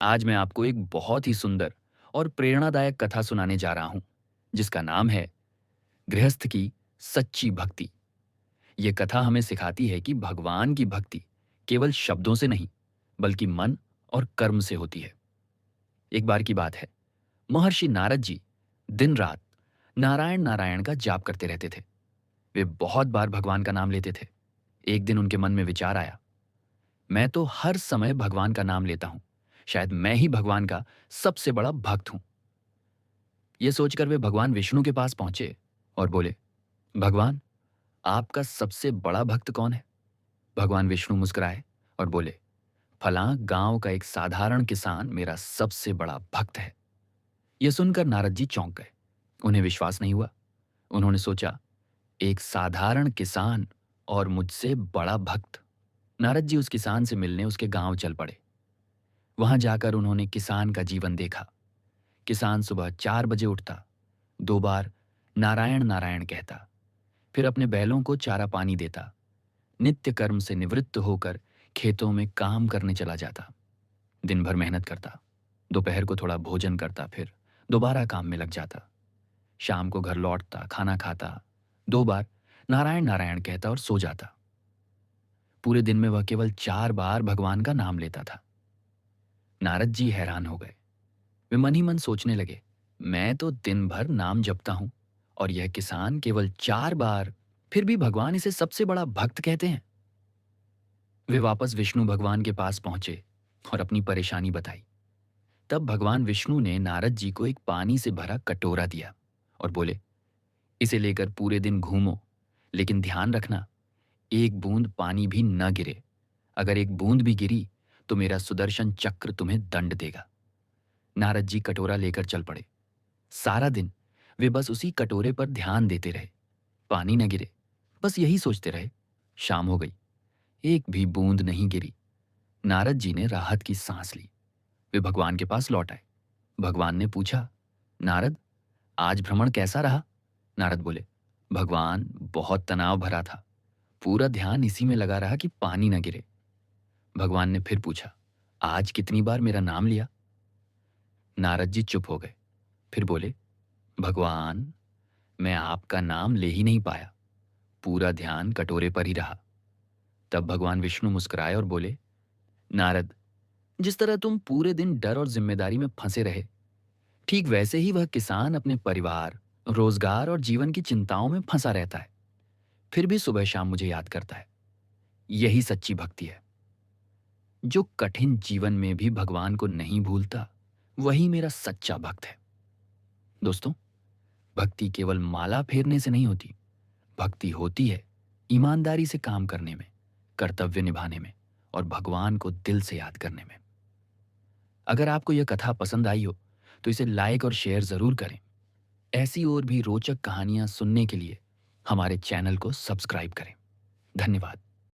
आज मैं आपको एक बहुत ही सुंदर और प्रेरणादायक कथा सुनाने जा रहा हूं, जिसका नाम है गृहस्थ की सच्ची भक्ति। ये कथा हमें सिखाती है कि भगवान की भक्ति केवल शब्दों से नहीं, बल्कि मन और कर्म से होती है। एक बार की बात है, महर्षि नारद जी दिन रात नारायण नारायण का जाप करते रहते थे। वे बहुत बार भगवान का नाम लेते थे। एक दिन उनके मन में विचार आया, मैं तो हर समय भगवान का नाम लेता हूं, शायद मैं ही भगवान का सबसे बड़ा भक्त हूं। ये सोचकर वे भगवान विष्णु के पास पहुंचे और बोले, भगवान, आपका सबसे बड़ा भक्त कौन है? भगवान विष्णु मुस्कुराए और बोले, फलां गांव का एक साधारण किसान मेरा सबसे बड़ा भक्त है। यह सुनकर नारद जी चौंक गए। उन्हें विश्वास नहीं हुआ। उन्होंने सोचा, एक साधारण किसान और मुझसे बड़ा भक्त। नारद जी उस किसान से मिलने उसके गांव चल पड़े। वहां जाकर उन्होंने किसान का जीवन देखा। किसान सुबह 4 बजे उठता, 2 बार नारायण नारायण कहता, फिर अपने बैलों को चारा पानी देता, नित्य कर्म से निवृत्त होकर खेतों में काम करने चला जाता। दिन भर मेहनत करता, दोपहर को थोड़ा भोजन करता, फिर दोबारा काम में लग जाता। शाम को घर लौटता, खाना खाता, 2 बार नारायण नारायण कहता और सो जाता। पूरे दिन में वह केवल 4 बार भगवान का नाम लेता था। नारद जी हैरान हो गए। वे मन ही मन सोचने लगे, मैं तो दिन भर नाम जपता हूं और यह किसान केवल 4 बार, फिर भी भगवान इसे सबसे बड़ा भक्त कहते हैं। वे वापस विष्णु भगवान के पास पहुंचे और अपनी परेशानी बताई। तब भगवान विष्णु ने नारद जी को एक पानी से भरा कटोरा दिया और बोले, इसे लेकर पूरे दिन घूमो, लेकिन ध्यान रखना, एक बूंद पानी भी न गिरे। अगर एक बूंद भी गिरी तो मेरा सुदर्शन चक्र तुम्हें दंड देगा। नारद जी कटोरा लेकर चल पड़े। सारा दिन वे बस उसी कटोरे पर ध्यान देते रहे। पानी न गिरे, बस यही सोचते रहे। शाम हो गई, एक भी बूंद नहीं गिरी। नारद जी ने राहत की सांस ली। वे भगवान के पास लौट आए। भगवान ने पूछा, नारद, आज भ्रमण कैसा रहा? नारद बोले, भगवान, बहुत तनाव भरा था। पूरा ध्यान इसी में लगा रहा कि पानी न गिरे। भगवान ने फिर पूछा, आज कितनी बार मेरा नाम लिया? नारद जी चुप हो गए। फिर बोले, भगवान, मैं आपका नाम ले ही नहीं पाया। पूरा ध्यान कटोरे पर ही रहा। तब भगवान विष्णु मुस्कुराए और बोले, नारद, जिस तरह तुम पूरे दिन डर और जिम्मेदारी में फंसे रहे, ठीक वैसे ही वह किसान अपने परिवार, रोजगार और जीवन की चिंताओं में फंसा रहता है, फिर भी सुबह शाम मुझे याद करता है। यही सच्ची भक्ति है। जो कठिन जीवन में भी भगवान को नहीं भूलता, वही मेरा सच्चा भक्त है। दोस्तों, भक्ति केवल माला फेरने से नहीं होती। भक्ति होती है ईमानदारी से काम करने में, कर्तव्य निभाने में और भगवान को दिल से याद करने में। अगर आपको यह कथा पसंद आई हो तो इसे लाइक और शेयर जरूर करें। ऐसी और भी रोचक कहानियां सुनने के लिए हमारे चैनल को सब्सक्राइब करें। धन्यवाद।